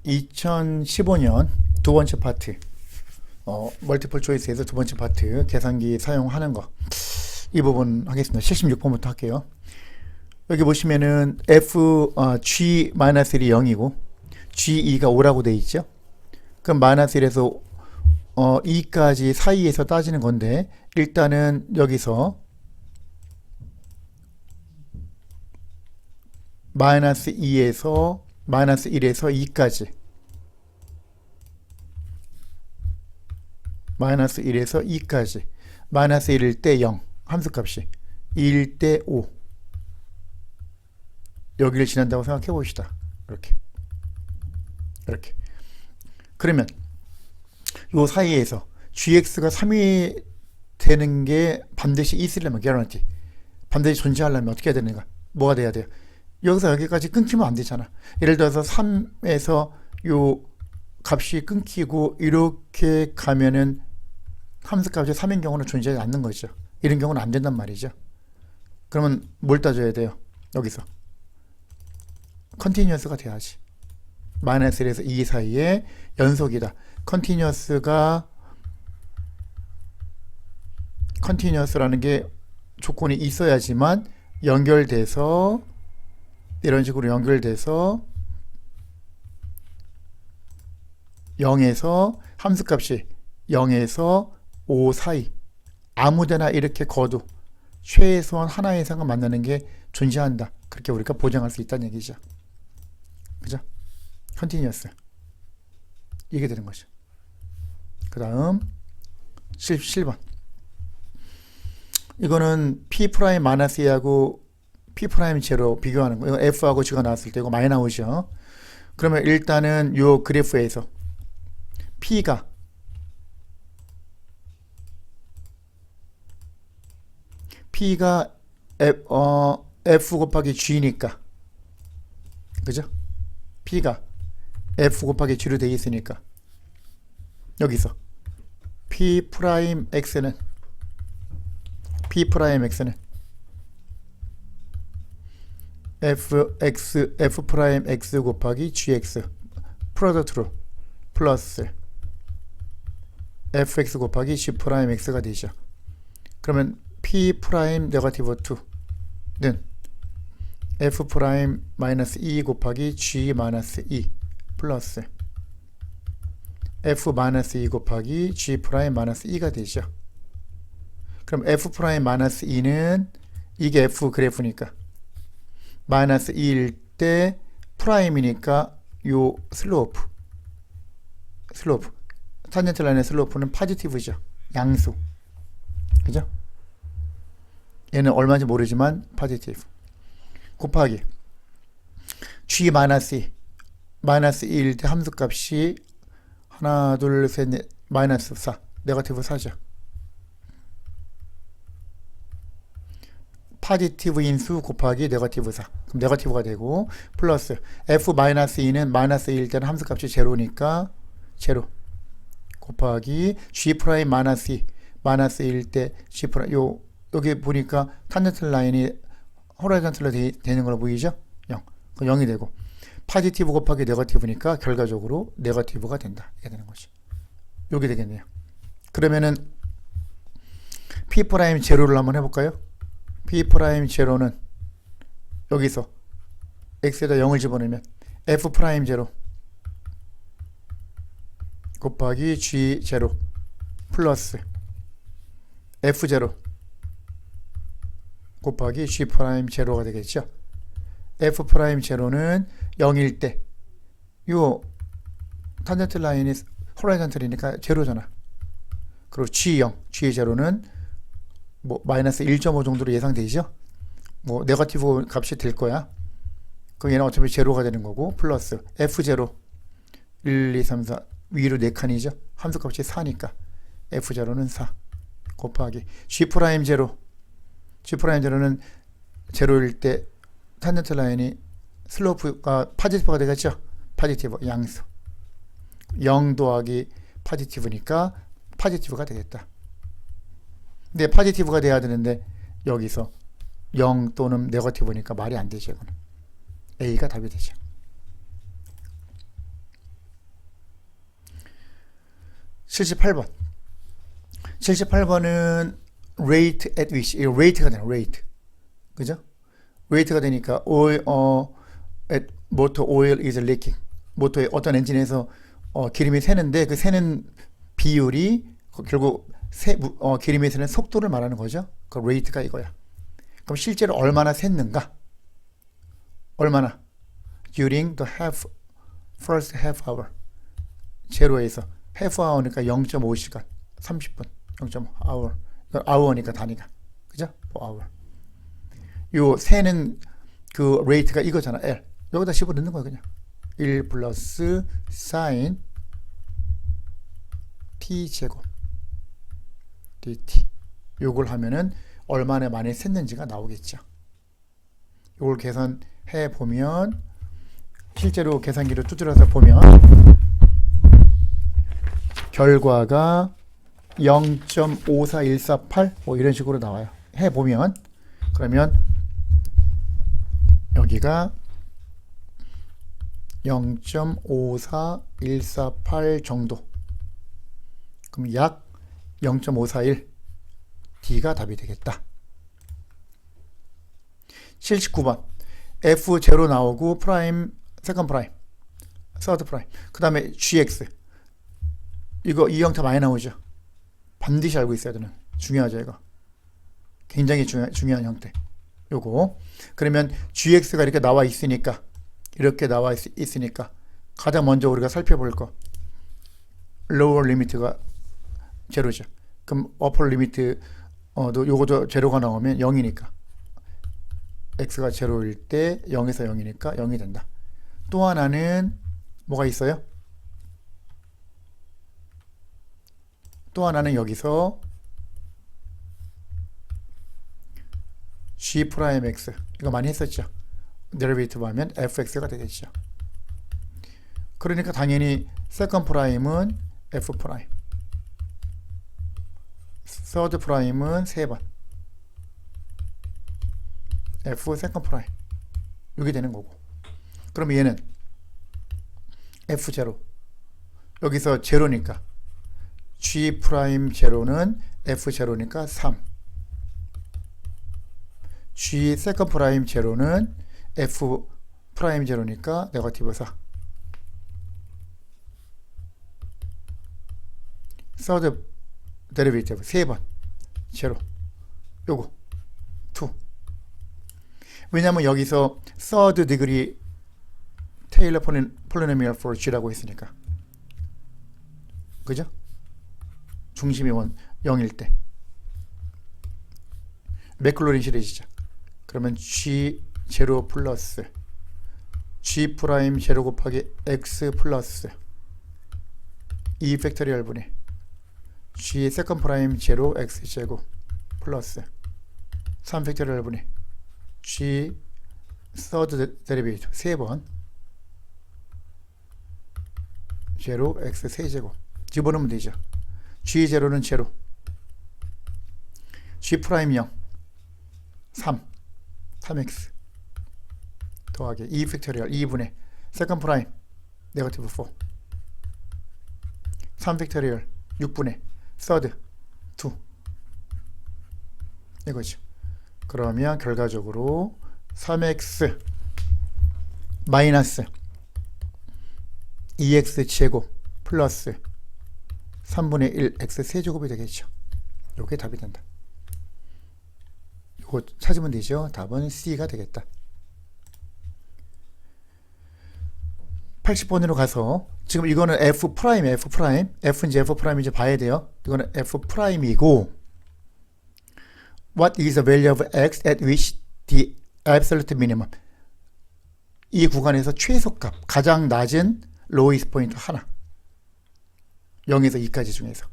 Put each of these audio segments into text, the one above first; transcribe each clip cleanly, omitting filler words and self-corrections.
2015년 두 번째 파트, 멀티플 초이스에서 두 번째 파트 계산기 사용하는 거, 이 부분 하겠습니다. 76번부터 할게요. 여기 보시면은 G-1이 0이고 G2가 5라고 돼 있죠. 그럼 마이너스 1에서 2까지 사이에서 따지는 건데, 일단은 여기서 마이너스 2에서 마이너스 1에서 2까지, 마이너스 1에서 2까지, 마이너스 1일 때 0, 함수값이 2일 때 5, 여기를 지난다고 생각해 봅시다. 이렇게 그러면 요 사이에서 gx가 3이 되는 게 반드시 있으려면, guarantee, 반드시 존재하려면 어떻게 해야 되는가? 뭐가 돼야 돼요? 여기서 여기까지 끊기면 안 되잖아. 예를 들어서 3에서 요 값이 끊기고 이렇게 가면은 함수값이 3인 경우는 존재하지 않는 거죠. 이런 경우는 안 된단 말이죠. 그러면 뭘 따져야 돼요? 여기서 컨티뉴어스가 돼야지. 마이너스 1에서 2 사이에 연속이다. 컨티뉴어스라는 게 조건이 있어야지만 연결돼서, 이런 식으로 연결돼서 0에서 함수값이 0에서 5 사이, 아무데나 이렇게 거도 최소한 하나 이상은 만나는 게 존재한다. 그렇게 우리가 보장할 수 있다는 얘기죠. 그죠? 컨티뉴어스, 이게 되는 거죠. 그 다음 17번, 이거는 P'-2하고 P'0 비교하는 거. 이거 F하고 G가 나왔을 때 이거 많이 나오죠. 그러면 일단은 요 그래프에서 P가 F 곱하기 G니까, 그죠? P가 F 곱하기 G로 되어 있으니까 여기서 P'X는 F'X 곱하기 GX 프로덕트로 플러스 Fx 곱하기 G'X가 되죠. 그러면 P' 네거티브 2는 F'-E 곱하기 G-E 플러스 F-E 곱하기 G'-E가 되죠. 그럼 F'-E는 이게 F 그래프니까 마이너스 2일 때 프라임이니까 요 슬로프, 탄젠트 라인의 슬로프는 포지티브죠. 양수, 그죠? 얘는 얼마인지 모르지만 포지티브, 곱하기 G-E, 마이너스 2일 때 함수값이 하나 둘 셋 넷 마이너스 4, 네거티브 4죠. 포지티브 인수 곱하기 네거티브 4, 그럼 네거티브가 되고, 플러스 F-2는 마이너스 1일 때는 함수값이 제로니까 제로, 곱하기 G' 마이너스 2, 마이너스 1일 때 G', 여기 보니까 탄젠트 라인이 호라이전틀로 되는 걸로 보이죠? 0, 그럼 0이 되고, 포지티브 곱하기 네거티브니까 결과적으로 네거티브가 된다. 이게 되는 거죠. 여기 되겠네요. 그러면은 P'0를 한번 해볼까요? P'0는 여기서 x에다 0을 집어넣으면 F'0 곱하기 G0 플러스 F0 곱하기 G'0가 되겠죠. F'0는 0일 때 요 탄젠트 라인이 호라이전틀이니까 제로잖아. 그리고 G0는 뭐 마이너스 1.5 정도로 예상되죠. 뭐 네거티브 값이 될 거야. 그럼 얘는 어차피 제로가 되는 거고, 플러스 F0 1, 2, 3, 4 위로 4칸이죠. 함수값이 4니까 F0는 4 곱하기 G'0는 제로일 때 탄젠트 라인이 슬로프가 포지티브가 되겠죠. 포지티브 양수, 0 더하기 포지티브니까 포지티브가 되겠다. 근데 포지티브가 돼야 되는데 여기서 0 또는 네거티브니까 말이 안 되죠. 이거는 A가 답이 되죠. 78번. 78번은 rate at which, 이 rate가 되나, rate. 그죠? rate가 되니까 at motor oil is leaking. 모터의 어떤 엔진에서 기름이 새는데 그 새는 비율이 결국 기름이 새는 속도를 말하는 거죠. 그 rate가 이거야. 그럼 실제로 얼마나 샜는가? 얼마나? during the first half hour. 제로에서 half hour니까 0.5시간, 30분, 0.5hour. hour니까 단위가. 그죠? hour. 요 새는 그 rate가 이거잖아. L. 여기다 집어넣는 거야, 그냥. 1 플러스 sin t 제곱 dt. 요걸 하면은 얼마나 많이 샜는지가 나오겠죠. 요걸 계산해 보면, 실제로 계산기로 두드려서 보면 결과가 0.54148 뭐 이런 식으로 나와요. 해 보면, 그러면 여기가 0.54148 정도. 그럼 약 0.541 D가 답이 되겠다. 79번. F0 나오고 프라임, 세컨드 프라임, 서드 프라임. 그 다음에 GX. 이거 이 형태 많이 나오죠. 반드시 알고 있어야 되는. 중요하죠, 이거. 굉장히 중요한 형태. 요거. 그러면 GX가 이렇게 나와 있으니까, 가장 먼저 우리가 살펴볼 거, lower 리미트가 제로죠. 그럼 upper 리미트 요거도 제로가 나오면 0이니까, x가 제로일 때 0에서 0이니까 0이 된다. 또 하나는 뭐가 있어요? 또 하나는 여기서 G'X, 이거 많이 했었죠. 데리베이티브 하면 fx가 되겠죠. 그러니까 당연히 세컨드 프라임은 f 프라임, 서드 프라임은 3번 f 세컨드 프라임, 이게 되는 거고. 그러면 얘는 f0, 여기서 제로니까 g 프라임 제로는 f0니까 3, g 세컨드 프라임 제로는 f 프라임 제로니까 네거티브 4. 서드 데리베이티브 3번 제로, 요거 2. 왜냐면 여기서 third degree Taylor polynomial for G라고 했으니까. 그죠? 중심이 0일 때 맥클로린 시리즈죠. 그러면 G 제로 플러스 G 프라임 제로 곱하기 X 플러스 2 팩토리얼 분의 G 세컨드 프라임 제로 X 제곱 플러스 3 팩토리얼 분의 G 서드 데리베이티브 3번 제로 X 세제곱 집어넣으면 되죠. G 제로는 제로, G 프라임 0, 3x 더하기 2 팩토리얼 2분의 세컨드 프라임 네거티브 4, 3 팩토리얼 6분의 서드 2, 이거죠. 그러면 결과적으로 3x 마이너스 2x 제곱 플러스 3분의 1 x 세제곱이 되겠죠. 이게 답이 된다. 이거 찾으면 되죠. 답은 C가 되겠다. 80번으로 가서, 지금 이거는 F 프라임, F인지 F 프라임인지 봐야 돼요. 이거는 F 프라임이고, What is the value of x at which the absolute minimum? 이 구간에서 최소값, 가장 낮은 lowest 포인트 하나, 0에서 2까지 중에서.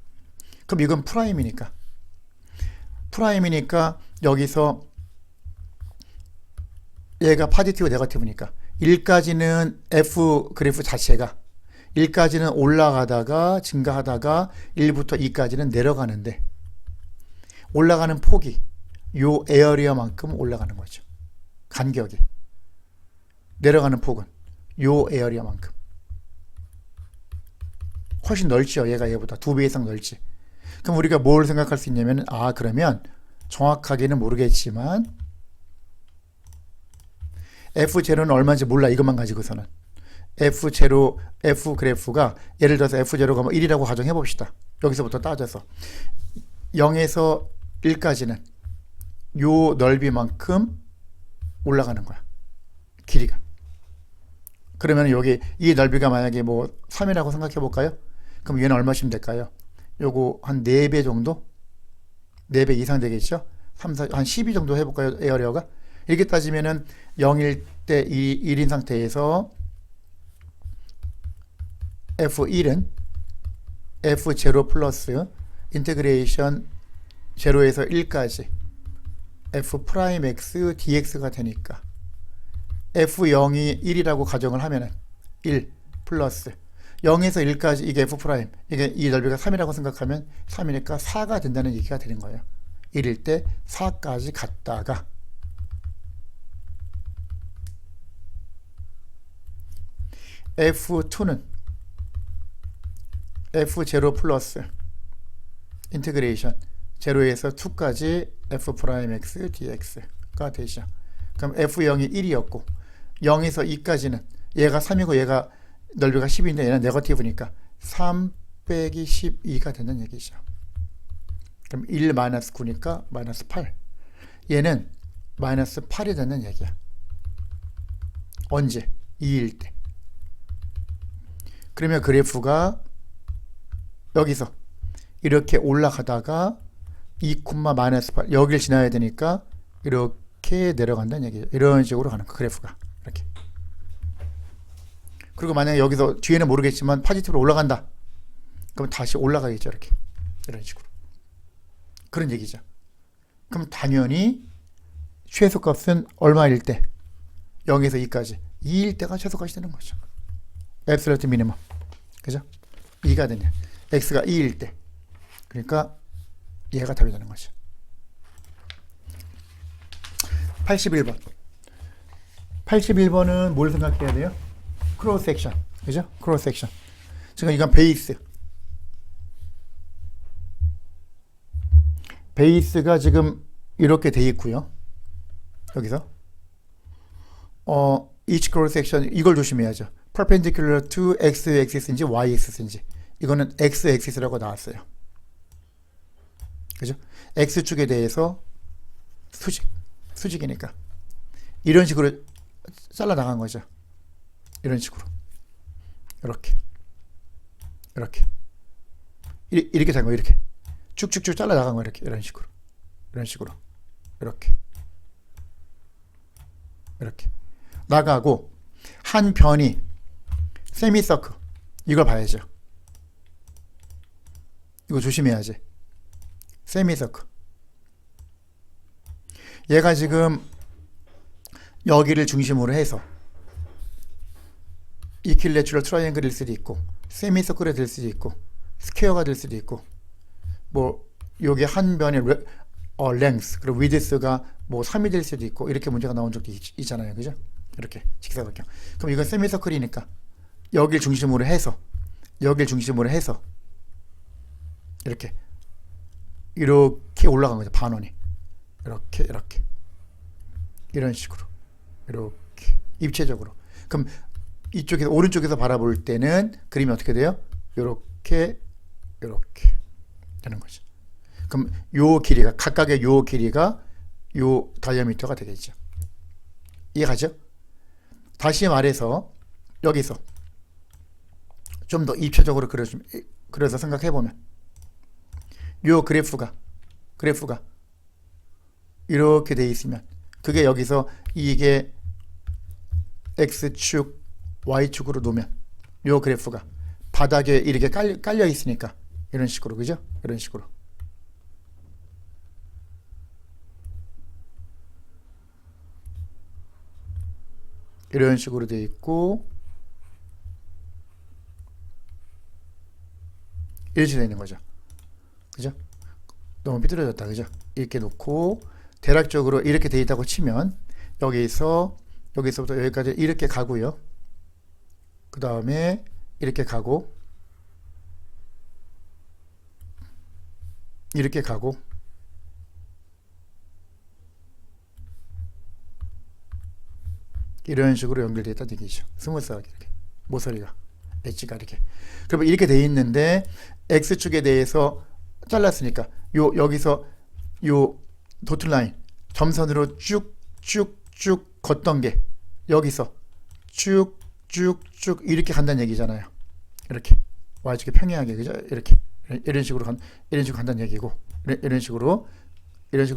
그럼 이건 프라임이니까 여기서 얘가 파지티브 네거티브니까 1까지는 F 그래프 자체가 1까지는 올라가다가 증가하다가 1부터 2까지는 내려가는데, 올라가는 폭이 요 에어리어만큼 올라가는 거죠. 간격이. 내려가는 폭은 요 에어리어만큼. 훨씬 넓죠. 얘가 얘보다 2배 이상 넓지. 그럼 우리가 뭘 생각할 수 있냐면, 그러면 정확하게는 모르겠지만 F0는 얼마인지 몰라. 이것만 가지고서는 F0, F 그래프가 예를 들어서 F0가 뭐 1이라고 가정해 봅시다. 여기서부터 따져서 0에서 1까지는 요 넓이만큼 올라가는 거야. 길이가. 그러면 여기 이 넓이가 만약에 뭐 3이라고 생각해 볼까요? 그럼 얘는 얼마쯤 될까요? 요거 한 4배 정도? 4배 이상 되겠죠? 3, 4, 한 12 정도 해볼까요? 에어리어가? 이렇게 따지면은 0일 때 1인 상태에서 F1은 F0 플러스 인테그레이션 0에서 1까지 F 프라임 X dx가 되니까 F0이 1이라고 가정을 하면은 1 플러스 0에서 1까지 이게 F 프라임, 이게 이 넓이가 3이라고 생각하면 3이니까 4가 된다는 얘기가 되는 거예요. 1일 때 4까지 갔다가 F2는 F0 플러스 인테그레이션 0에서 2까지 F 프라임 X dx가 되죠. 그럼 F0이 1이었고 0에서 2까지는 얘가 3이고 얘가 넓이가 10인데 얘는 네거티브니까 3 빼기 12가 된다는 얘기죠. 그럼 1 마이너스 9니까 마이너스 8. 얘는 마이너스 8이 된다는 얘기야. 언제? 2일 때. 그러면 그래프가 여기서 이렇게 올라가다가 2, 마이너스 8 여기를 지나야 되니까 이렇게 내려간다는 얘기죠. 이런 식으로 가는 거 그래프가 이렇게. 그리고 만약에 여기서 뒤에는 모르겠지만 파지티브로 올라간다. 그럼 다시 올라가겠죠. 이렇게. 이런 식으로. 그런 얘기죠. 그럼 당연히 최소값은 얼마일 때? 0에서 2까지. 2일 때가 최소값이 되는 거죠. 앱솔루트 미니멈. 그죠? 2가 되냐. x가 2일 때. 그러니까 얘가 답이 되는 거죠. 81번. 81번은 뭘 생각해야 돼요? 크로스 섹션. 그죠? 크로스 섹션. 지금 이건 베이스. 베이스가 지금 이렇게 돼 있고요. 여기서 each cross section 이걸 조심해야죠. perpendicular to x axis인지 y axis인지. 이거는 x axis라고 나왔어요. 그죠? x축에 대해서 수직이니까 이런 식으로 잘라 나간 거죠. 이런 식으로 이렇게 이렇게 된 거 이렇게 쭉쭉쭉 잘라 나간 거 이렇게 이런 식으로 이렇게 나가고 한 변이 세미서클 이걸 봐야죠. 이거 조심해야지. 세미서클 얘가 지금 여기를 중심으로 해서 이퀄레추럴 트라이앵글일 수도 있고 세미서클이 될 수도 있고 스퀘어가 될 수도 있고 뭐 요게 한 변의 랭스 그리고 위드스가 뭐 3이 될 수도 있고 이렇게 문제가 나온 적도 있잖아요. 그죠? 이렇게 직사각형. 그럼 이건 세미서클이니까 여길 중심으로 해서 이렇게 올라간 거죠. 반원이 이렇게 이런 식으로 이렇게 입체적으로. 그럼 이쪽에서 오른쪽에서 바라볼 때는 그림이 어떻게 돼요? 이렇게 되는 거죠. 그럼 요 길이가 각각의 요 길이가 요 다이아미터가 되겠죠. 이해가죠? 다시 말해서 여기서 좀 더 입체적으로 그래서 생각해 보면 요 그래프가 이렇게 돼 있으면 그게 여기서 이게 x축 y축으로 놓으면 요 그래프가 바닥에 이렇게 깔려 있으니까 이런 식으로 그죠? 이런 식으로 돼 있고 이렇게 되어 있는 거죠. 그죠? 너무 삐뚤어졌다. 그죠? 이렇게 놓고 대략적으로 이렇게 되어 있다고 치면 여기서부터 여기까지 이렇게 가고요. 그 다음에 이렇게 가고 이렇게 가고 이런 식으로 연결되어 있다는 얘기죠. 스무스하게 이렇게 모서리가 엣지가 이렇게. 그러면 이렇게 돼 있는데 X축에 대해서 잘랐으니까 여기서 요 도트라인 점선으로 쭉쭉쭉 걷던 게 여기서 쭉쭉쭉 이렇게 간다는 얘기잖아요. 이렇게 Y축에 평행하게, 그죠? 이렇게 이런 식으로 간다는 얘기고, 이런 식으로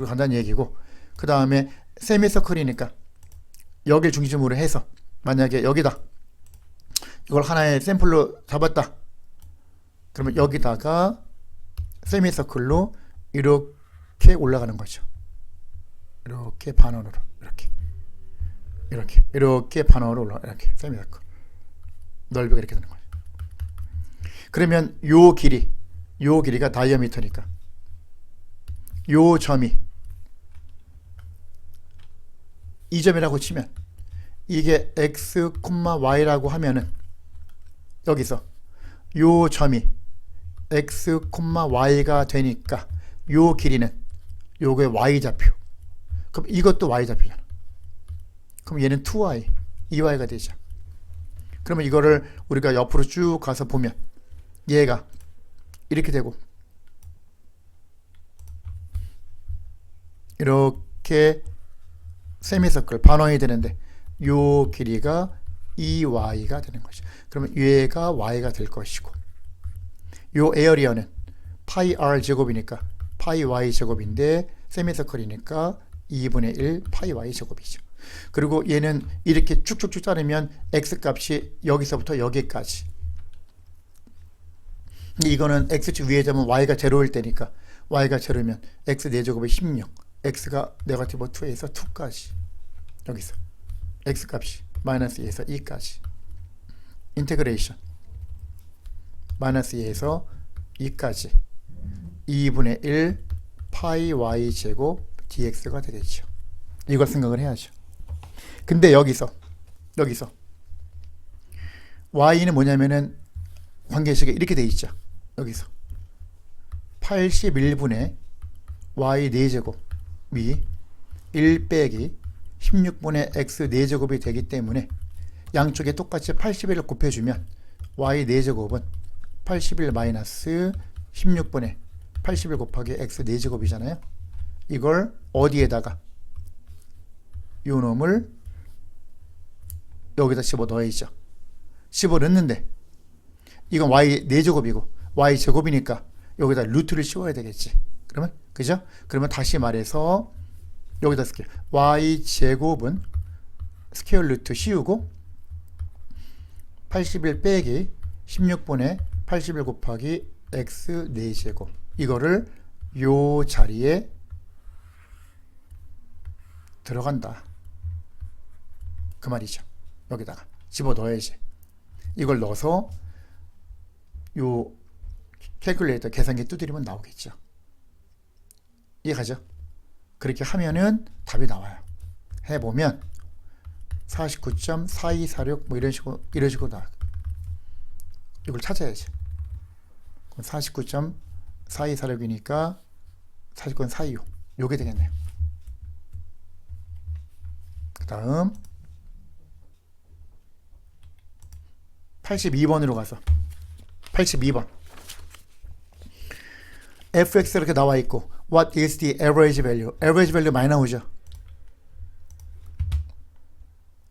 간다는 얘기고, 그 다음에 세미서클이니까 여기를 중심으로 해서 만약에 여기다 이걸 하나의 샘플로 잡았다. 그러면 여기다가 세미서클로 이렇게 올라가는 거죠. 이렇게 반원으로 이렇게 반원으로 올라가. 이렇게 세미서클 넓이가 이렇게 되는 거죠. 그러면 요 길이가 다이아미터니까 요 점이 이 점이라고 치면 이게 x, y라고 하면은 여기서 요 점이 x, y가 되니까 요 길이는 요게 y좌표. 그럼 이것도 y좌표잖아. 그럼 얘는 2y, 2y가 되죠. 그러면 이거를 우리가 옆으로 쭉 가서 보면 얘가 이렇게 되고 이렇게 세미서클 반원이 되는데 요 길이가 2y가 되는 거죠. 그러면 얘가 y가 될 것이고 요 에어리어는 파이 r 제곱이니까 파이 y 제곱인데 세미서클이니까 2분의 1 파이 y 제곱이죠. 그리고 얘는 이렇게 쭉쭉쭉 자르면 x 값이 여기서부터 여기까지. 근데 이거는 x축 위에 잡으면 y가 제로일 때니까 y가 제로면 x 4제곱에 16, x가 네거티브 2에서 2까지. 여기서 x 값이 마이너스 2에서 2까지. 인테그레이션 마이너스 2에서 2까지 2분의 1 파이 y 제곱 dx가 되겠죠. 이걸 생각을 해야죠. 근데 여기서 y는 뭐냐면은 관계식이 이렇게 돼 있죠. 여기서 81분의 y 4제곱이 1 빼기 16분의 x 4제곱이 되기 때문에 양쪽에 똑같이 81을 곱해주면 y 4제곱은 81 마이너스 16분의 81 곱하기 x 4제곱이잖아요. 이걸 어디에다가 요 놈을 여기다 집어넣어야죠. 집어넣는데 이건 y 4제곱이고 y 제곱이니까 여기다 루트를 씌워야 되겠지. 그러면 그죠? 그러면 다시 말해서 여기다 쓸게요. y 제곱은 스퀘어 루트 씌우고 81 빼기 16분의 81 곱하기 x 4제곱 이거를 요 자리에 들어간다. 그 말이죠. 여기다가 집어넣어야지. 이걸 넣어서 요 캘큘레이터 계산기 두드리면 나오겠죠. 이해가죠? 그렇게 하면은 답이 나와요. 해보면 49.4246 뭐 이런 식으로 나와요. 이걸 찾아야지. 그럼 49.4246이니까 49.426 요게 되겠네요. 그 다음 82번으로 가서 82번 fx 이렇게 나와 있고 what is the average value? average value 많이 나오죠.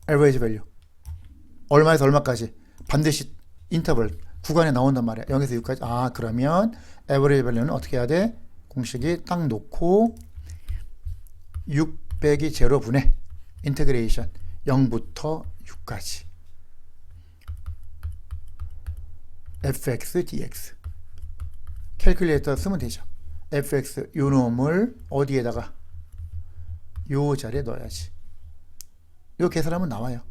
average value 얼마에서 얼마까지 반드시 인터벌 구간에 나온단 말이야. 0에서 6까지. 아 그러면 average value는 어떻게 해야 돼? 공식이 딱 놓고 6 빼기 0분의 인테그레이션 0부터 6까지 fx dx 캘큘레이터 쓰면 되죠. fx 요 놈을 어디에다가 요 자리에 넣어야지. 요 계산하면 나와요.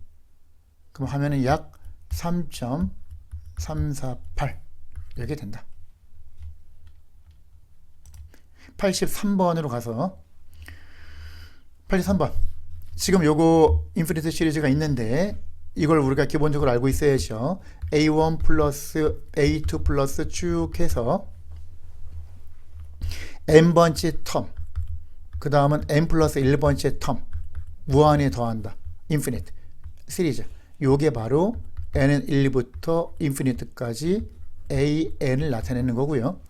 그럼 하면은 약 3.348 이렇게 된다. 83번으로 가서 83번 지금 요거 인피니트 시리즈가 있는데 이걸 우리가 기본적으로 알고 있어야죠. A1 플러스 A2 플러스 쭉 해서 n번째 텀, 그 다음은 n 플러스 1번째 텀, 무한에 더한다. 인피니트 시리즈. 요게 바로 n은 1부터 인피니트까지 an을 나타내는 거고요.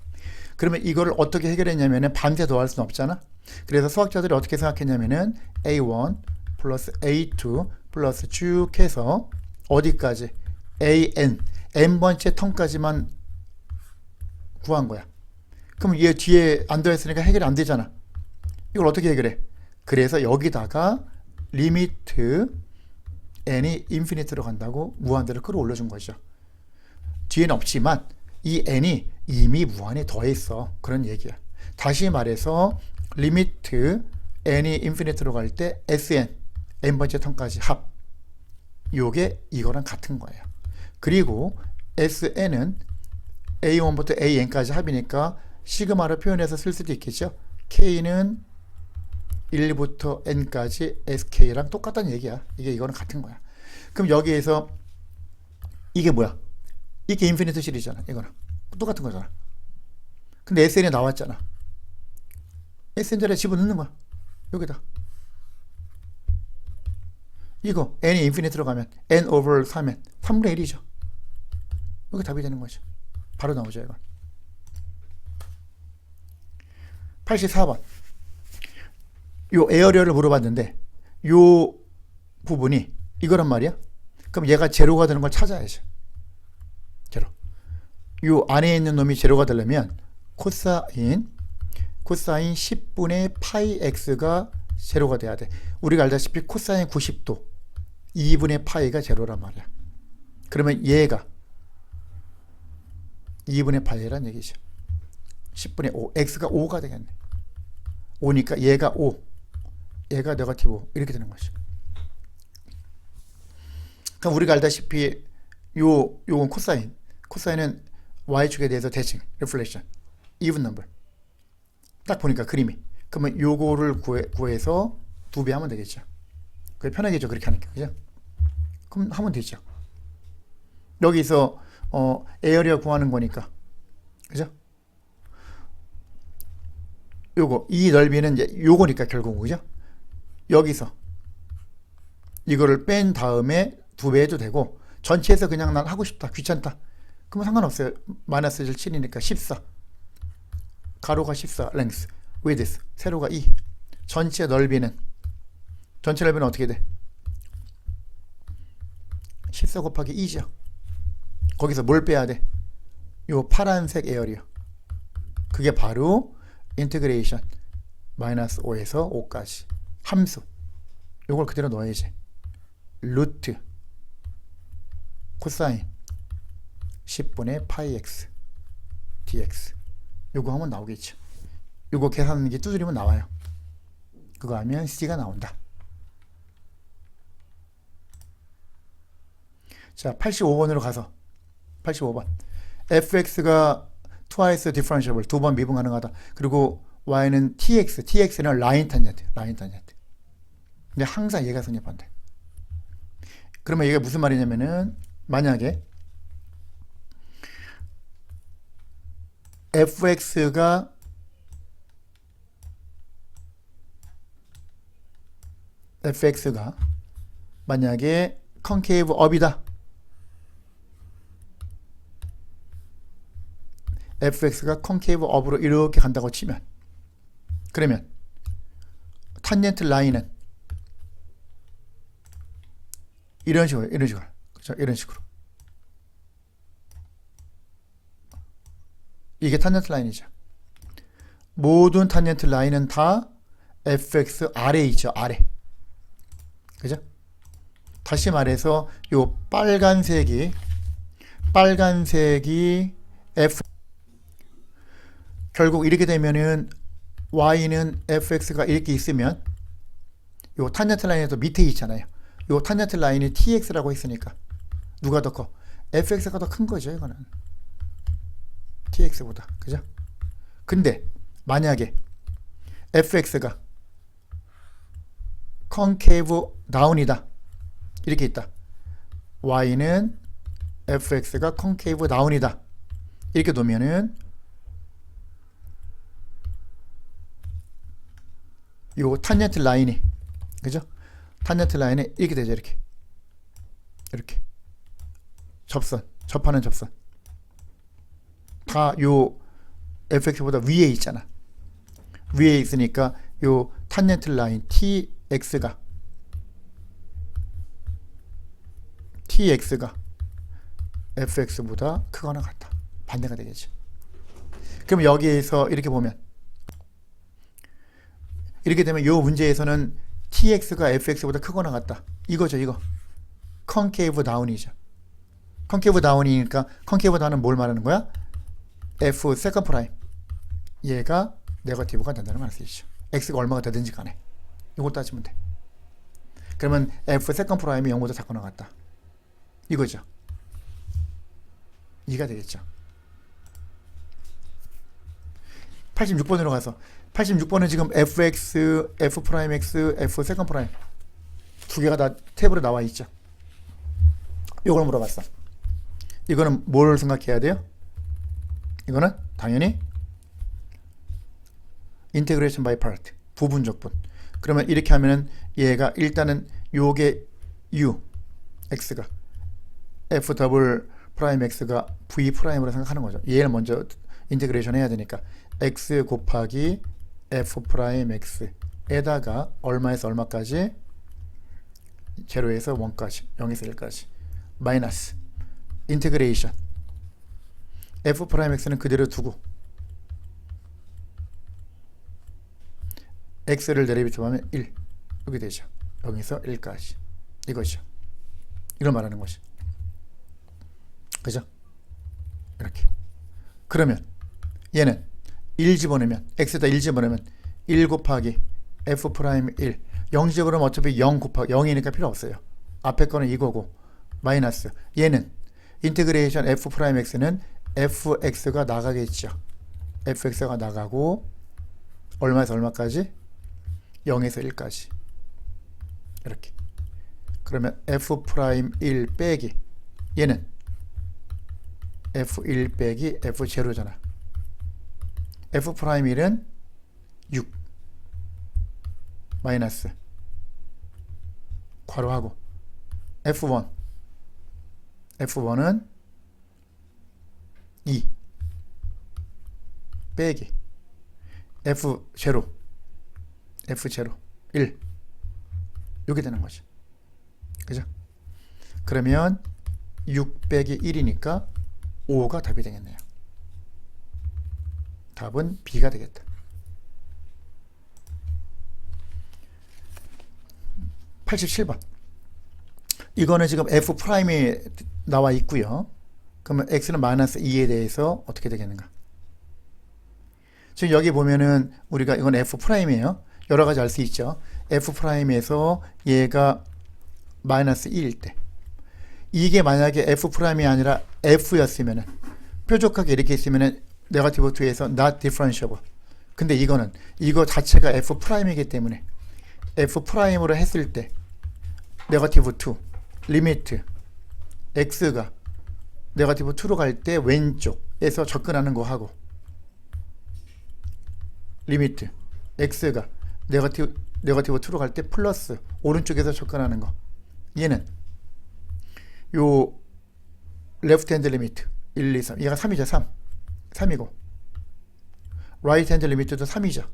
그러면 이거를 어떻게 해결했냐면은 밤새 더할 수는 없잖아. 그래서 수학자들이 어떻게 생각했냐면은 a1 플러스 a2 플러스 쭉 해서 어디까지? n번째 텀까지만 구한 거야. 그럼 얘 뒤에 안 더했으니까 해결이 안 되잖아. 이걸 어떻게 해결해? 그래서 여기다가 리미트 n이 인피니트로 간다고 무한대로 끌어올려 준 거죠. 뒤에는 없지만 이 n이 이미 무한에 더했어. 그런 얘기야. 다시 말해서 리미트 n이 인피니트로 갈 때 sn n번째 텀까지 합. 요게 이거랑 같은 거예요. 그리고 sn은 a1부터 an까지 합이니까 시그마로 표현해서 쓸 수도 있겠죠. k는 1부터 n까지 sk랑 똑같다는 얘기야. 이거는 같은 거야. 그럼 여기에서 이게 뭐야? 이게 인피니트 시리즈잖아. 이거랑 똑같은 거잖아. 근데 sn이 나왔잖아. sn자리에 집어넣는 거야. 여기다. 이거 n이 인피니트로 가면 n over 3면 3분의 1이죠. 이게 답이 되는 거죠. 바로 나오죠. 이건 84번. 요 에어리어를 물어봤는데 요 부분이 이거란 말이야. 그럼 얘가 제로가 되는 걸 찾아야죠. 제로. 요 안에 있는 놈이 제로가 되려면 코사인 10분의 파이 x가 제로가 돼야 돼. 우리가 알다시피 코사인 90도 2분의 파이가 제로란 말이야. 그러면 얘가 2분의 파이란 얘기죠. 10분의 5, x가 5가 되겠네. 5니까 얘가 5, 얘가 네거티브 5 이렇게 되는 거죠. 그럼 우리가 알다시피 요건 코사인은 y축에 대해서 대칭, 리플렉션, even number. 딱 보니까 그림이. 그러면 요거를 구해서 2배 하면 되겠죠. 그게 편하겠죠. 그렇게 하니까. 그죠? 그럼 하면 되죠. 여기서 에어리어 구하는 거니까. 그죠? 요거 이 넓이는 이제 요거니까 결국 그죠? 여기서 이거를 뺀 다음에 2배 해도 되고 전체에서 그냥 난 하고 싶다. 귀찮다. 그러면 상관없어요. 마이너스 7이니까 14. 가로가 14. 랭스. width. 세로가 2. 전체 넓이는 어떻게 돼? 14 곱하기 2죠. 거기서 뭘 빼야 돼? 요 파란색 에어리어. 그게 바로 인테그레이션 마이너스 5에서 5까지 함수. 요걸 그대로 넣어야지. 루트 코사인 10분의 파이 x dx. 요거 하면 나오겠죠. 요거 계산기 두드리면 나와요. 그거 하면 c가 나온다. 자, 85번으로 가서 85번. fx가 twice differentiable, 2번 미분 가능하다. 그리고 y는 tx는 라인 탄젠트. 근데 항상 얘가 성립한대. 그러면 이게 무슨 말이냐면은 만약에 fx가 만약에 컨케이브 업이다. fx가 컨케이브 업으로 이렇게 간다고 치면, 그러면 탄젠트 라인은 이런 식으로 그렇죠? 이런 식으로. 이게 탄젠트 라인이죠. 모든 탄젠트 라인은 다 fx 아래에 있죠. 아래. 그죠? 다시 말해서 요 빨간색이 f, 결국 이렇게 되면은 y는 fx가 이렇게 있으면 요 탄젠트 라인에도 밑에 있잖아요. 요 탄젠트 라인이 tx라고 했으니까 누가 더 커? fx가 더 큰 거죠. 이거는 tx보다. 그죠? 근데 만약에 fx가 컨케이브 다운이다. 이렇게 있다. y는 fx가 컨케이브 다운이다. 이렇게 놓으면은 요 탄젠트 라인이, 그죠? 탄젠트 라인이 이렇게 되죠. 이렇게 접하는 접선 다 요 fx보다 위에 있잖아. 위에 있으니까 요 탄젠트 라인 tx가 fx보다 크거나 같다. 반대가 되겠죠. 그럼 여기에서 이렇게 보면, 이렇게 되면 요 문제에서는 tx가 fx보다 크거나 같다. 이거죠, 이거. 컨케이브 다운이죠. 컨케이브 다운이니까 컨케이브 다운은 뭘 말하는 거야? f 세컨 프라임. 얘가 네거티브가 된다는 걸 알 수 있죠. x가 얼마가 되든지 간에. 이걸 따지면 돼. 그러면 f 세컨 프라임이 0보다 작거나 같다. 이거죠. 2가 되겠죠. 86번으로 가서 86번은 지금 fx, f 프라임 x, f 세컨 프라임 두 개가 다 탭으로 나와 있죠. 이걸 물어봤어. 이거는 뭘 생각해야 돼요? 이거는 당연히 인테그레이션 바이 파트, 부분적분. 그러면 이렇게 하면은 얘가 일단은 요게 u x가 f 더블 프라임 x가 v 프라임으로 생각하는 거죠. 얘를 먼저 인테그레이션 해야 되니까 x 곱하기 f 프라임 x에다가 얼마에서 얼마까지? 제로에서 1까지, 0에서 1까지 마이너스 인테그레이션 f 프라임 x는 그대로 두고 x를 데리비티브 하면 1 이렇게 되죠. 0에서 1까지 이거죠. 이걸 말하는 것이. 그죠? 이렇게. 그러면 얘는 1 집어넣으면 x에다 1 집어넣으면 1 곱하기 f 프라임 1 0 집어넣으면 어차피 0 곱하기 0이니까 필요 없어요. 앞에 거는 이거고 마이너스 얘는 인테그레이션 f 프라임 x는 fx가 나가겠죠. fx가 나가고 얼마에서 얼마까지? 0에서 1까지 이렇게. 그러면 f 프라임 1 빼기 얘는 f1 빼기 f0잖아. f 프라임 1은 6 마이너스 괄호하고 f1은 2 빼기 f0 1 이렇게 되는 거죠. 그죠? 그러면 6 빼기 1이니까 5가 답이 되겠네요. 답은 B가 되겠다. 87번. 이거는 지금 f 프라임이 나와 있고요. 그러면 x는 마이너스 2에 대해서 어떻게 되겠는가? 지금 여기 보면은 우리가 이건 f 프라임이에요. 여러 가지 알 수 있죠. f 프라임에서 얘가 마이너스 2일 때, 이게 만약에 f 프라임이 아니라 f였으면은, 뾰족하게 이렇게 있으면은 네거티브 2에서 not differentiable. 근데 이거는 이거 자체가 f 프라임이기 때문에 f 프라임으로 했을 때 네거티브 2 리미트 x가 네거티브 2로 갈 때 왼쪽에서 접근하는 거 하고, 리미트 x가 네거티브 2로 갈 때 플러스 오른쪽에서 접근하는 거, 얘는 요 레프트 핸드 리미트 1, 2, 3 얘가 3이죠. 3이고 라이트 핸드 리미트도 3이죠.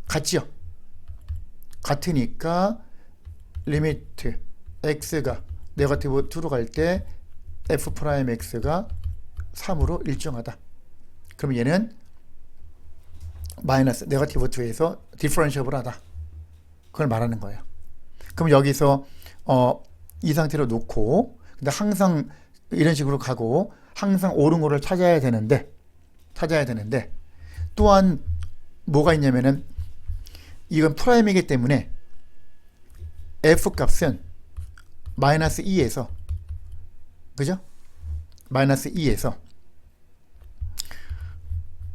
같지요. 같으니까 리미트 x가 네거티브 2로 갈 때 f 프라임 x가 3으로 일정하다. 그럼 얘는 마이너스 네거티브 2에서 디퍼런셔블 하다. 그걸 말하는 거예요. 그럼 여기서 이 상태로 놓고, 근데 항상 이런 식으로 가고 항상 옳은 거를 찾아야 되는데 또한 뭐가 있냐면은 이건 프라임이기 때문에 f 값은 마이너스 2에서, 그죠? 마이너스 2에서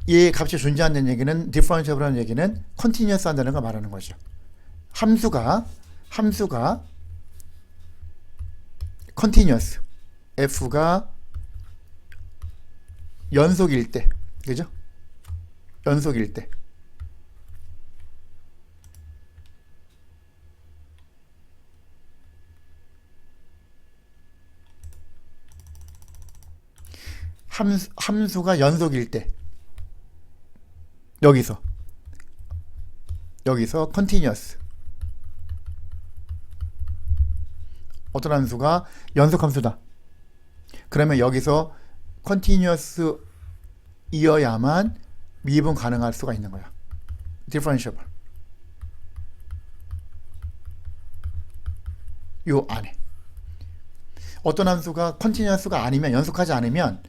얘 값이 존재한다는 얘기는, 디퍼런셔블하는 얘기는 컨티뉴어스 한다는 걸 말하는 거죠. 함수가 컨티뉴어스, f가 연속일 때, 그죠? 연속일 때 함수가 연속일 때 여기서 continuous 어떤 함수가 연속 함수다. 그러면 여기서 continuous이어야만 미분 가능할 수가 있는 거야. differentiable. 요 안에. 어떤 함수가 continuous가 아니면 연속하지 않으면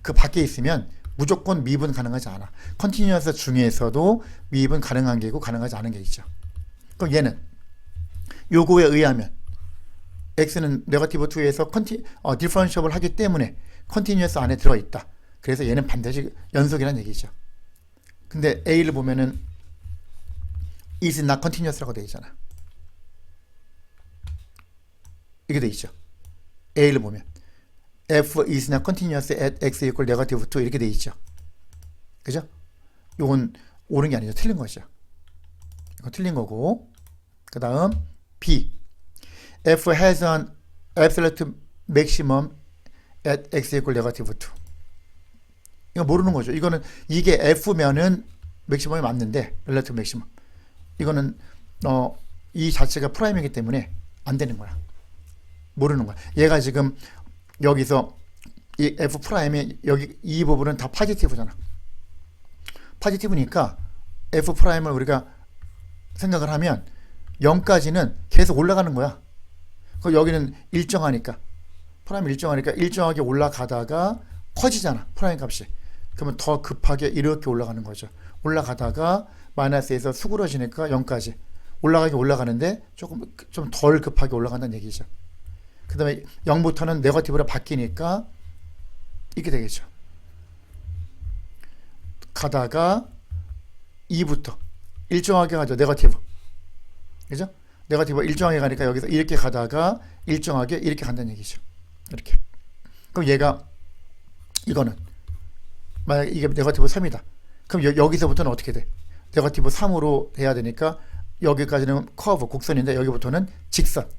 그 밖에 있으면 무조건 미분 가능하지 않아. continuous 중에서도 미분 가능한 게 있고 가능하지 않은 게 있죠. 그럼 얘는 요거에 의하면 x는 네거티브 2에서 differentiable 하기 때문에 continuous 안에 들어있다. 그래서 얘는 반드시 연속이라는 얘기죠. 근데 a를 보면은 is not continuous라고 되어 있잖아. 이게 되어 있죠. a를 보면 f is not continuous at x equal negative 2 이렇게 되어 있죠. 그죠? 이건 옳은 게 아니죠. 틀린 거죠. 이거 틀린 거고, 그 다음 b f has an absolute maximum at x equal negative 2. 이거 모르는 거죠. 이거는 이게 f면은 맥시멈이 맞는데 relative maximum. 이거는 이 자체가 프라임이기 때문에 안 되는 거야. 모르는 거야. 얘가 지금 여기서 이 f 프라임이 여기 이 부분은 다 파지티브잖아. 파지티브니까 f 프라임을 우리가 생각을 하면 0까지는 계속 올라가는 거야. 그 여기는 일정하니까 프라임 일정하니까 일정하게 올라가다가 커지잖아. 프라임 값이. 그러면 더 급하게 이렇게 올라가는 거죠. 올라가다가 마이너스에서 수그러지니까 0까지 올라가는데 조금 좀 덜 급하게 올라간다는 얘기죠. 그 다음에 0부터는 네거티브로 바뀌니까 이렇게 되겠죠. 가다가 2부터 일정하게 가죠. 네거티브. 그죠? 네거티브 일정하게 가니까 여기서 이렇게 가다가 일정하게 이렇게 간다는 얘기죠. 이렇게. 그럼 얘가 이거는 만약 이게 네거티브 3이다. 그럼 여기서부터는 어떻게 돼? 네거티브 3으로 돼야 되니까 여기까지는 커브, 곡선인데 여기부터는 직선.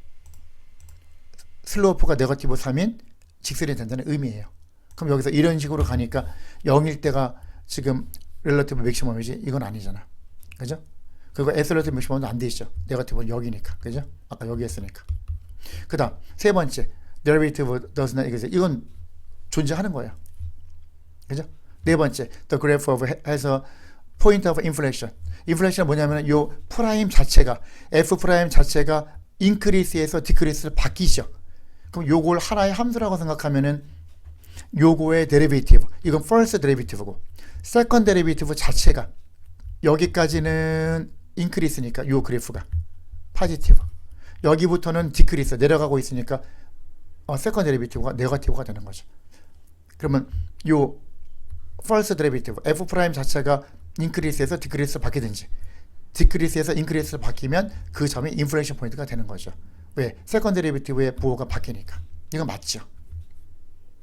슬로프가 네거티브 3인 직선이 된다는 의미예요. 그럼 여기서 이런 식으로 가니까 0일 때가 지금 렐러티브 맥시멈이지 이건 아니잖아. 그죠? 그리고 에스러티브 맥시멈도 안 돼 있죠. 네거티브는 여기니까. 그죠? 아까 여기 했으니까. 그 다음 세 번째 derivative does not exist. 이건 존재하는 거예요. 그죠? 네 번째 the graph of has a point of inflection. 인플레이션은 뭐냐면 요 프라임 자체가 f 프라임 자체가 increase에서 decrease로 바뀌죠. 그럼 요걸 하나의 함수라고 생각하면은 요거의 데리베이티브, 이건 first 데리베이티브고 second 데리베이티브 자체가 여기까지는 increase니까 요 그래프가 포지티브, 여기부터는 decrease 내려가고 있으니까 second 데리베이티브가 네거티브가 되는 거죠. 그러면 요 first 데리베이티브 f 프라임 자체가 increase에서 decrease로 바뀌든지 decrease에서 increase로 바뀌면 그 점이 인플레이션 포인트가 되는 거죠. 왜? 세컨 데리베이티브의 부호가 바뀌니까. 이거 맞죠?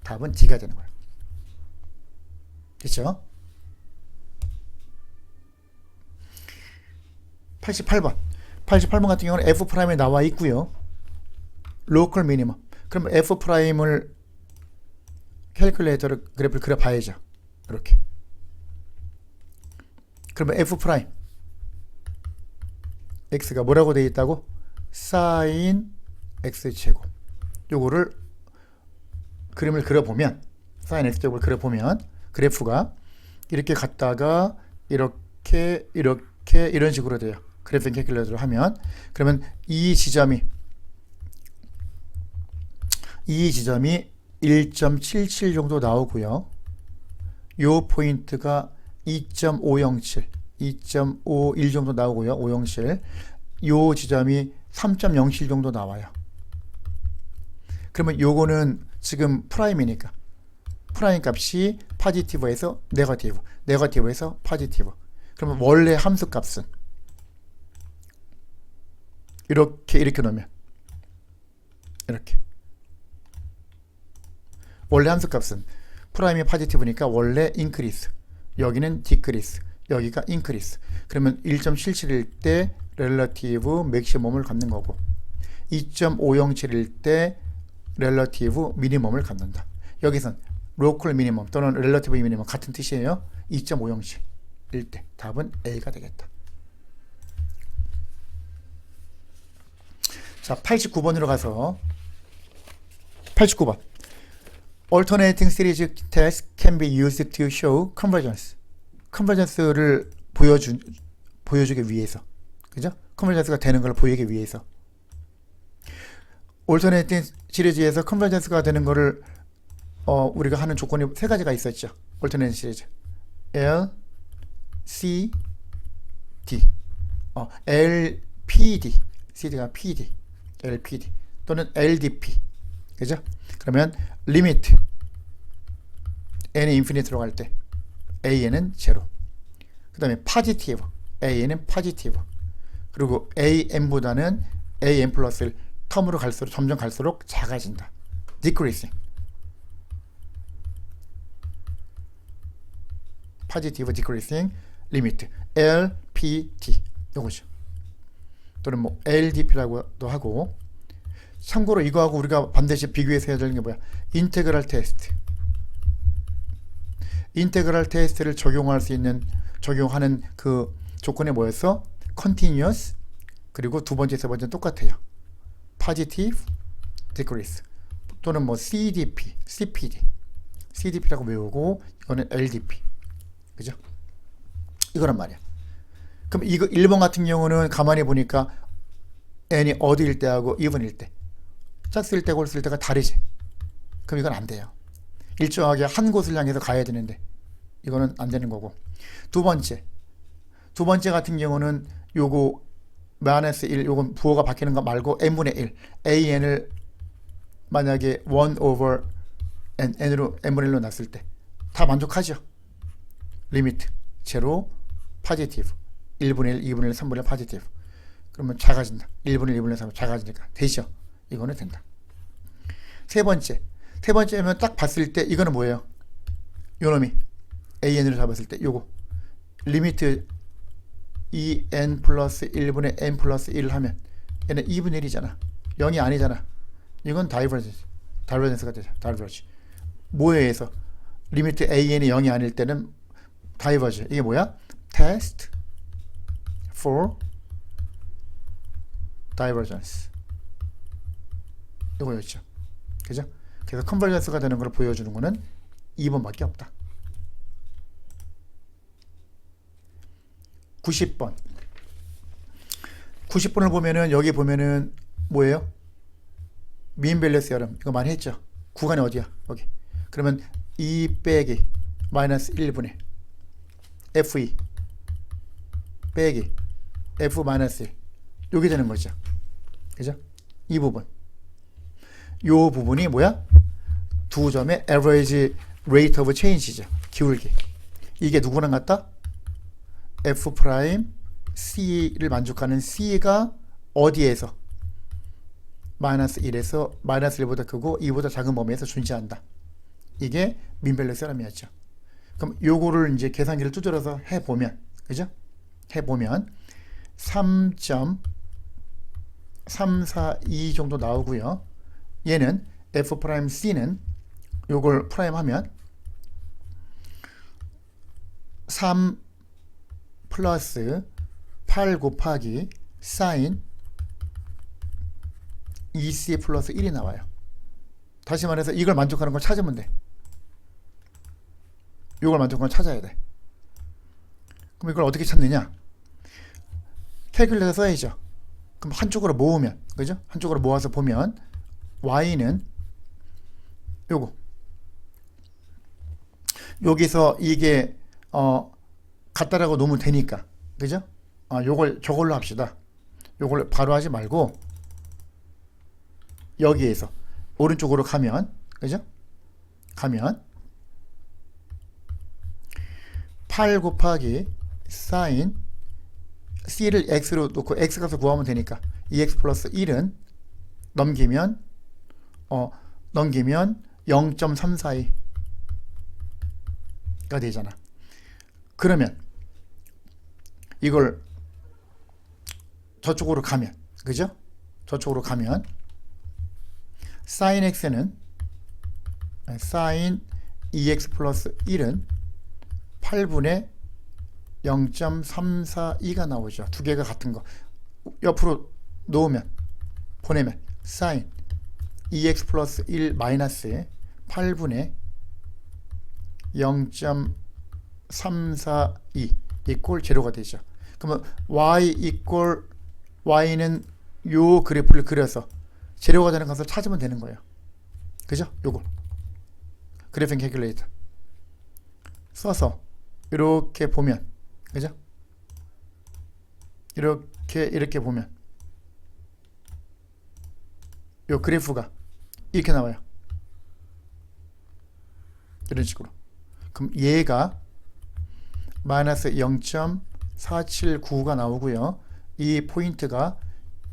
답은 D가 되는 거예요. 됐죠? 88번. 88번 같은 경우는 F'에 나와 있고요. 로컬 미니멈. 그럼 F'을 캘큘레이터로 그래프를 그려봐야죠. 이렇게. 그러면 F' X가 뭐라고 되어 있다고? 사인 X제곱. 요거를 그림을 그려보면 사인 X제곱을 그려보면 그래프가 이렇게 갔다가 이렇게 이런 식으로 돼요. 그래프 캘큘레이터로 하면 그러면 이 지점이 1.77 정도 나오고요. 요 포인트가 2.507, 2.51 정도 나오고요. 507. 요 지점이 3.07 정도 나와요. 그러면 요거는 지금 프라임이니까 프라임 값이 포지티브에서 네거티브, 네거티브에서 포지티브. 그러면 원래 함수 값은 이렇게 놓으면 이렇게 원래 함수 값은 프라임이 포지티브니까 원래 인크리스, 여기는 디크리스, 여기가 인크리스. 그러면 1.77일 때 렐러티브 맥시멈을 갖는 거고 2.507일 때 렐러티브 미니멈을 갖는다. 여기선 로컬 미니멈 또는 렐러티브 미니멈 같은 뜻이에요. 2.5형식일 때 답은 A가 되겠다. 자, 89번으로 가서 89번. Alternating series tests can be used to show convergence. 컨버전스를 보여주기 위해서. 그죠? 컨버전스가 되는 걸 보이기 위해서. Alternating 시리즈에서 컨버전스가 되는 거를 우리가 하는 조건이 세 가지가 있었죠. Alternating 시리즈. L, C, D. L, P, D. CD가 P, D. L, P, D. 또는 LDP. 그죠? 그러면 리미트 n이 인피니트로 갈 때 an은 제로. 그 다음에 포지티브 an은 포지티브. 그리고 an보다는 an 플러스 텀으로 갈수록 점점 갈수록 작아진다. decreasing. 포지티브 decreasing 리미트 LPT 요거죠. 또는 뭐 LDP라고도 하고. 참고로 이거하고 우리가 반드시 비교해서 해야 되는 게 뭐야? 인테그랄 테스트. 인테그랄 테스트를 적용하는 그 조건이 뭐였어? continuous. 그리고 두 번째, 세 번째는 똑같아요. positive, decrease. 또는 뭐 CDP, CPD. CDP라고 외우고 이거는 LDP. 그죠? 이거란 말이야. 그럼 이거 1번 같은 경우는 가만히 보니까 n이 어디일 때하고 even일 때. 짝쓸 때고 홀쓸 때가 다르지. 그럼 이건 안 돼요. 일정하게 한 곳을 향해서 가야 되는데 이거는 안 되는 거고. 두 번째 같은 경우는 요거 마이너스 1 요건 부호가 바뀌는 거 말고 n분의 1 an을 만약에 1 over n으로 n분의 1로 놨을 때 다 만족하죠. 리미트 제로 포지티브 1분의 1 2분의 1 3분의 1 포지티브. 그러면 작아진다. 1분의 1 2분의 1 3 작아지니까 되죠. 이거는 된다. 세 번째면 딱 봤을 때 이거는 뭐예요? 요놈이 an으로 잡았을 때 요거 리미트 2n 플러스 1분의 n 플러스 1 하면 얘는 2분의 1이잖아. 0이 아니잖아. 이건 다이버전스가 되죠. 다이버전스. 뭐에 의해서? 리미트 an이 0이 아닐 때는 다이버전. 이게 뭐야? test for divergence. 이거였죠. 그죠? 그래서 컨버전스가 되는 걸 보여주는 거는 2번밖에 없다. 90번. 90번을 보면은 여기 보면은 뭐예요? 민 밸런스 여름 이거 많이 했죠. 구간이 어디야? 여기. 그러면 2 빼기 마이너스 1분의 F2 빼기 F 마이너스 1 요게 되는 거죠. 그죠? 이 부분. 요 부분이 뭐야? 두 점의 average rate of change죠. 기울기. 이게 누구랑 같다? F 프라임 C를 만족하는 C가 어디에서? 마이너스 1에서 마이너스 1보다 크고 2보다 작은 범위에서 존재한다. 이게 민밸런스 사람이었죠. 그럼 요거를 이제 계산기를 두드려서 해보면, 그죠? 해보면 3.342 정도 나오고요. 얘는 F 프라임 C는 요걸 프라임 하면 3 플러스 8 곱하기 사인 2C 플러스 1이 나와요. 다시 말해서 이걸 만족하는 걸 찾으면 돼. 이걸 만족하는 걸 찾아야 돼. 그럼 이걸 어떻게 찾느냐? 캘큘레이터 써야죠. 그럼 한쪽으로 모으면, 그죠? 한쪽으로 모아서 보면 y는 요거 여기서 이게 같다라고 놓으면 되니까, 그죠? 요걸 저걸로 합시다. 요걸 바로 하지 말고 여기에서 오른쪽으로 가면, 그죠? 가면 8 곱하기 사인 C를 X로 놓고 X 값을 구하면 되니까 2X 플러스 1은 넘기면 0.342가 되잖아. 그러면 이걸 저쪽으로 가면, 그죠? 저쪽으로 가면 사인 X는 사인 2x 플러스 1은 8분의 0.342가 나오죠. 두 개가 같은 거 옆으로 놓으면 보내면 sin 2x 플러스 1 마이너스에 8분의 0.342 이꼴 제로가 되죠. 그러면 y 이꼴 y는 요 그래프를 그려서 제로가 되는 값을 찾으면 되는 거예요. 그죠? 요거 그래핑 calculator 써서 이렇게 보면, 그죠? 이렇게 보면 요 그래프가 이렇게 나와요. 이런 식으로. 그럼 얘가 마이너스 0.479가 나오고요. 이 포인트가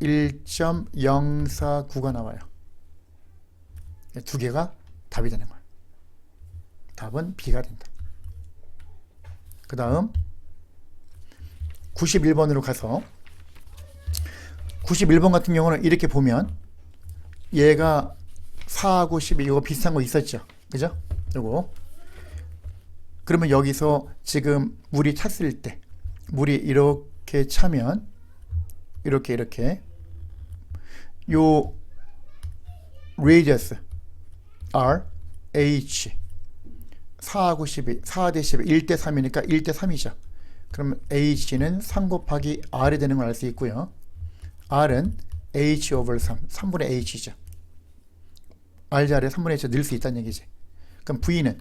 1.049가 나와요. 두 개가 답이 되는 거예요. 답은 B가 된다. 그 다음 91번으로 가서 91번 같은 경우는 이렇게 보면 얘가 4하고 12 이거 비슷한 거 있었죠. 그죠? 요거. 그러면 여기서 지금 물이 찼을 때 물이 이렇게 차면 이렇게 요 radius R H 4하고 12 4 대 12 1대 3이니까 1대 3이죠. 그러면 H는 3 곱하기 R이 되는 걸 알 수 있고요. R은 H over 3 3분의 H죠. R 자리에 3분의 H 넣을 수 있다는 얘기지. 그럼 V는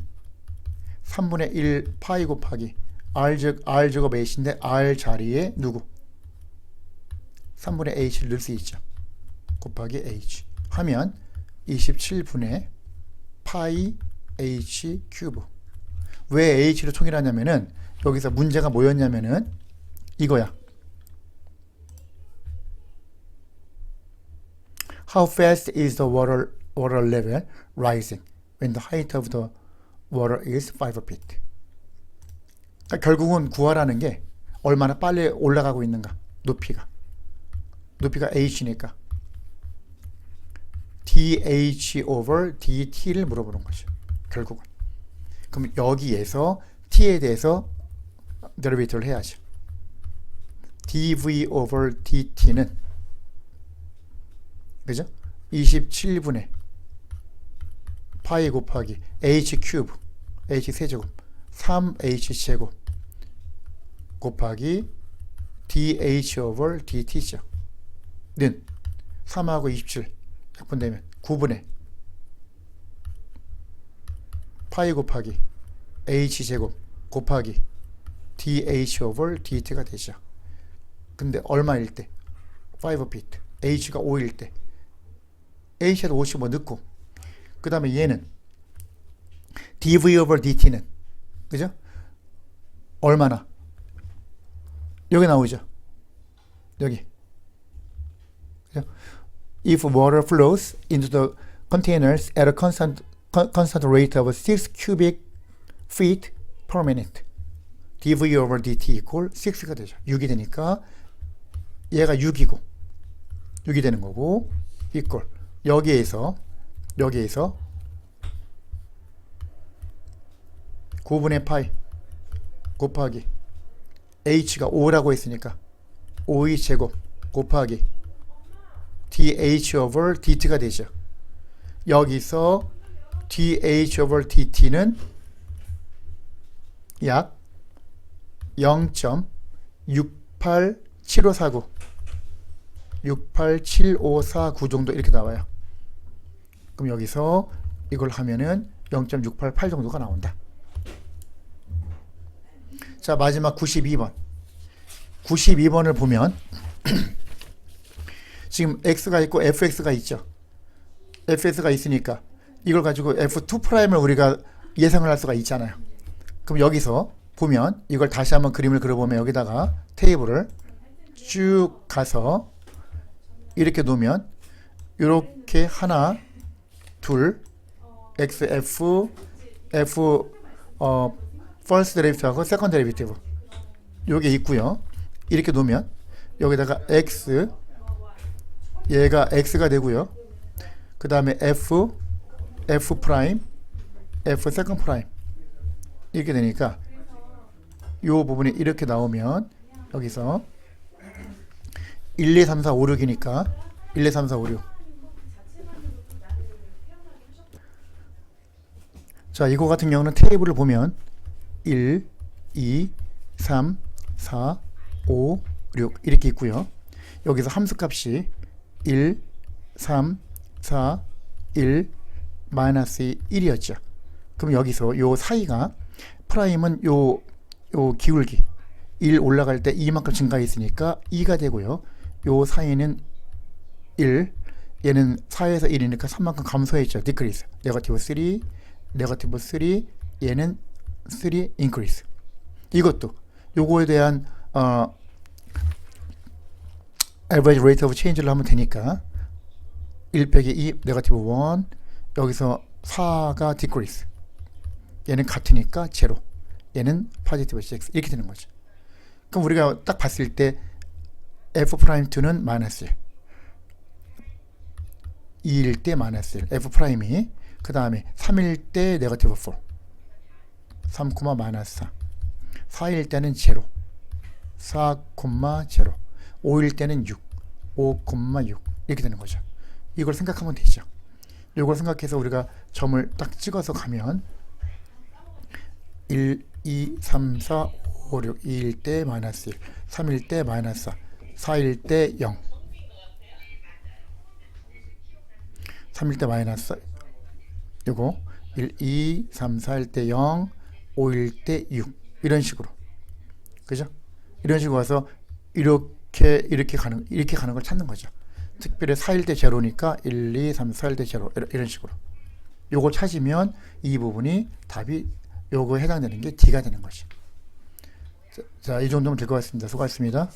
3분의 1 파이 곱하기 R 제곱 H인데 R 자리에 누구? 3분의 H를 넣을 수 있죠. 곱하기 H 하면 27분의 파이 H 큐브. 왜 H로 총일하냐면은 여기서 문제가 뭐였냐면은 이거야. How fast is the water level rising when the height of the water is 5 feet? 그러니까 결국은 구하라는 게 얼마나 빨리 올라가고 있는가. 높이가 H니까 dH over dt를 물어보는 거죠. 결국은. 그럼 여기에서 t에 대해서 데리베이티브를 해야죠. dv over dt는 그죠? 27분의 파이 곱하기 h 큐브 h 세제곱 3h 제곱 곱하기 dh over dt죠. 는 3하고 27 약분되면 9분의 파이 곱하기 h 제곱 곱하기 dh over dt가 되죠. 근데 얼마일 때? 5 feet. h가 5일 때 h에도 55 넣고 그 다음에 얘는 dv over dt는 그죠? 얼마나? 여기 나오죠. 여기. 그죠? If water flows into the containers at a constant rate of 6 cubic feet per minute, dv over dt equal 6가 되죠. 6이 되니까 얘가 6이고 6이 되는 거고 equal 여기에서 9분의 파이 곱하기 h가 5라고 했으니까 5의 제곱 곱하기 dh over dt가 되죠. 여기서 dh over dt는 약 0.687549 687549 정도 이렇게 나와요. 그럼 여기서 이걸 하면은 0.688 정도가 나온다. 자, 마지막 92번. 92번을 보면 지금 x가 있고 fx가 있죠. fx가 있으니까 이걸 가지고 f2'을 우리가 예상을 할 수가 있잖아요. 그럼 여기서 보면 이걸 다시 한번 그림을 그려보면 여기다가 테이블을 쭉 가서 이렇게 놓으면 이렇게 하나 둘 xf first derivative하고 second derivative 요게 있고요. 이렇게 놓으면 여기다가 x 얘가 x가 되고요. 그 다음에 f F 세컨드 프라임 이렇게 되니까 요 부분이 이렇게 나오면 여기서 1, 2, 3, 4, 5, 6이니까 1, 2, 3, 4, 5, 6. 자, 이거 같은 경우는 테이블을 보면 1, 2, 3, 4, 5, 6 이렇게 있고요. 여기서 함수값이 1, 3, 4, 1, 마이너스 1이었죠. 그럼 여기서 요 사이가 프라임은 요 기울기 1 올라갈 때 이만큼 증가했으니까 2가 되고요. 요 사이는 1, 얘는 4에서 1이니까 3만큼 감소했죠. 디크리스. 네거티브 3, 네거티브 3, 얘는 3 인크리스. 이것도 요거에 대한 average rate of change를 하면 되니까 1 빼기 2, 네거티브 1, 여기서 4가 디크리스. 얘는 같으니까 제로. 얘는 포지티브 6 이렇게 되는 거죠. 그럼 우리가 딱 봤을 때 F'2는 마이너스 1, 2일 때 마이너스 1, F'이 그 다음에 3일 때 네거티브 4, 3, 마이너스 4, 4일 때는 제로, 4, 제로, 5일 때는 6, 5, 6 이렇게 되는 거죠. 이걸 생각하면 되죠. 이걸 생각해서 우리가 점을 딱 찍어서 가면 1, 2, 3, 4, 5, 6, 2일 때 마이너스 1, 3일 때 마이너스 4, 4일 때 0, 3일 때 마이너스 요거 1, 2, 3, 4일 때 0, 5일 때 6 이런 식으로, 그죠? 이런 식으로 와서 이렇게 가는 걸 찾는 거죠. 특별히 4일 때 제로니까 1, 2, 3, 4일 때 제로 이런 식으로 요거 찾으면 이 부분이 답이 요거에 해당되는 게 D가 되는 거죠. 자, 이 정도면 될 것 같습니다. 수고하셨습니다.